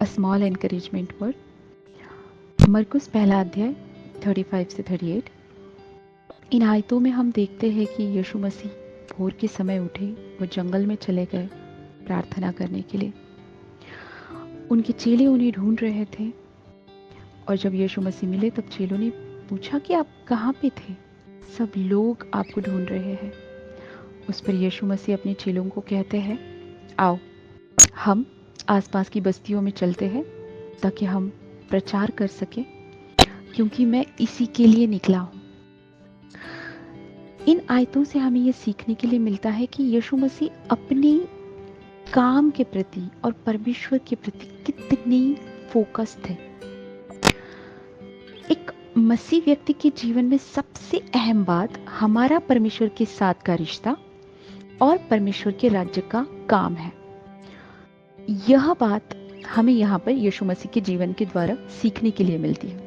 Small encouragement word. मरकुस पहला अध्याय 35 से 38। इन आयतों में हम देखते हैं कि यीशु मसीह भोर के समय उठे, वो जंगल में चले गए प्रार्थना करने के लिए। उनके चेले उन्हें ढूंढ रहे थे और जब यीशु मसीह मिले तब चेलों ने पूछा कि आप कहाँ पे थे? सब लोग आपको ढूंढ रहे हैं। उस पर यीशु मसीह अपने चेलों को कहते हैं, आओ हम आसपास की बस्तियों में चलते हैं ताकि हम प्रचार कर सके, क्योंकि मैं इसी के लिए निकला हूं। इन आयतों से हमें यह सीखने के लिए मिलता है कि यीशु मसीह अपने काम के प्रति और परमेश्वर के प्रति कितने फोकस थे। एक मसीह व्यक्ति के जीवन में सबसे अहम बात हमारा परमेश्वर के साथ का रिश्ता और परमेश्वर के राज्य का काम है। यह बात हमें यहाँ पर यीशु मसीह के जीवन के द्वारा सीखने के लिए मिलती है।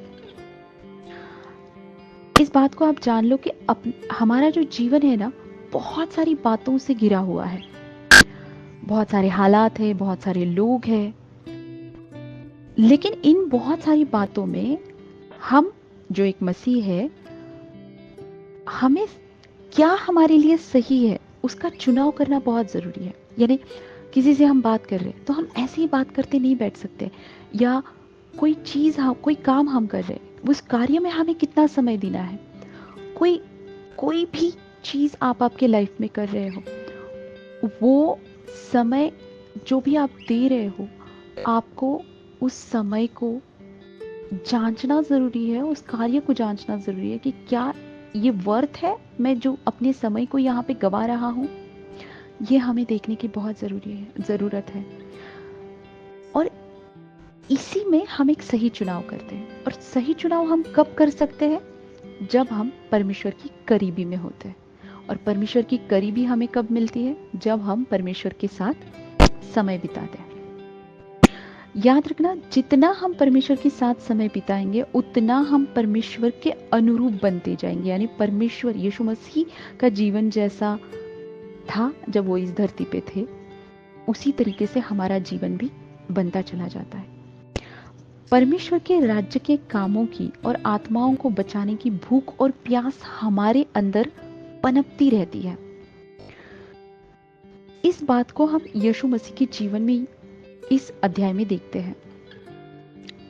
इस बात को आप जान लो कि हमारा जो जीवन है ना, बहुत सारी बातों से घिरा हुआ है। बहुत सारे हालात है, बहुत सारे लोग हैं, लेकिन इन बहुत सारी बातों में हम जो एक मसीह है, हमें क्या हमारे लिए सही है उसका चुनाव करना बहुत जरूरी है। यानी किसी से हम बात कर रहे हैं तो हम ऐसे ही बात करते नहीं बैठ सकते, या कोई चीज कोई काम हम कर रहे हैं, उस कार्य में हमें कितना समय देना है। कोई भी चीज आप आपके लाइफ में कर रहे हो, वो समय जो भी आप दे रहे हो, आपको उस समय को जांचना जरूरी है, उस कार्य को जांचना जरूरी है कि क्या ये वर्थ है, मैं जो अपने समय को यहाँ पे गवा रहा हूँ। ये हमें देखने की बहुत जरूरत है। और इसी में हम एक सही चुनाव करते हैं। और सही चुनाव हम कब कर सकते हैं? जब हम परमेश्वर की करीबी में होते हैं। और परमेश्वर की करीबी हमें कब मिलती है? जब हम परमेश्वर के साथ समय बिताते हैं। याद रखना, जितना हम परमेश्वर के साथ समय बिताएंगे उतना हम परमेश्वर के अनुरूप बनते जाएंगे। यानी परमेश्वर यीशु मसीह का जीवन जैसा था जब वो इस धरती पे थे, उसी तरीके से हमारा जीवन भी बनता चला जाता है। परमेश्वर के राज्य के कामों की और आत्माओं को बचाने की भूख और प्यास हमारे अंदर पनपती रहती है। इस बात को हम यीशु मसीह के जीवन में इस अध्याय में देखते हैं।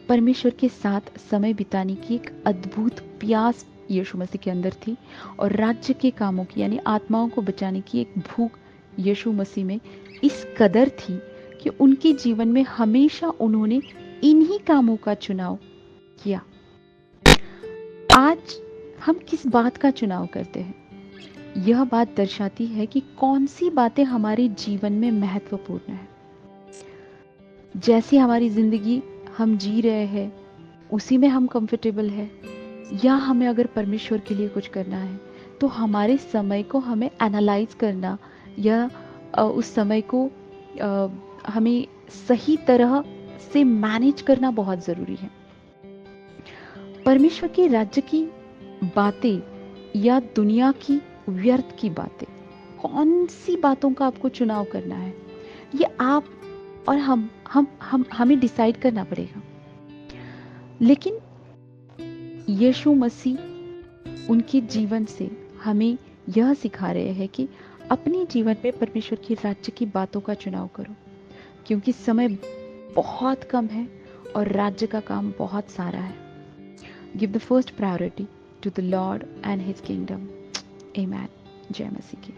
परमेश्वर के साथ समय बिताने की एक अद्भुत प्यास यीशु मसीह के अंदर थी, और राज्य के कामों की यानी आत्माओं को बचाने की एक भूख यीशु मसीह में इस कदर थी कि उनके जीवन में हमेशा उन्होंने इन्हीं कामों का चुनाव किया। आज हम किस बात का चुनाव करते हैं? यह बात दर्शाती है कि कौन सी बातें हमारे जीवन में महत्वपूर्ण है। जैसी हमारी जिंदगी हम जी रहे हैं उसी में हम कंफर्टेबल है, या हमें अगर परमेश्वर के लिए कुछ करना है तो हमारे समय को हमें एनालाइज करना, या उस समय को हमें सही तरह से मैनेज करना बहुत जरूरी है। परमेश्वर के राज्य की बातें या दुनिया की व्यर्थ की बातें, कौन सी बातों का आपको चुनाव करना है, ये आप और हमें डिसाइड करना पड़ेगा। लेकिन यीशु मसीह उनके जीवन से हमें यह सिखा रहे हैं कि अपने जीवन में परमेश्वर के राज्य की बातों का चुनाव करो, क्योंकि समय बहुत कम है और राज्य का काम बहुत सारा है। Give the first priority to the lord and his kingdom. Amen. जय मसीह की।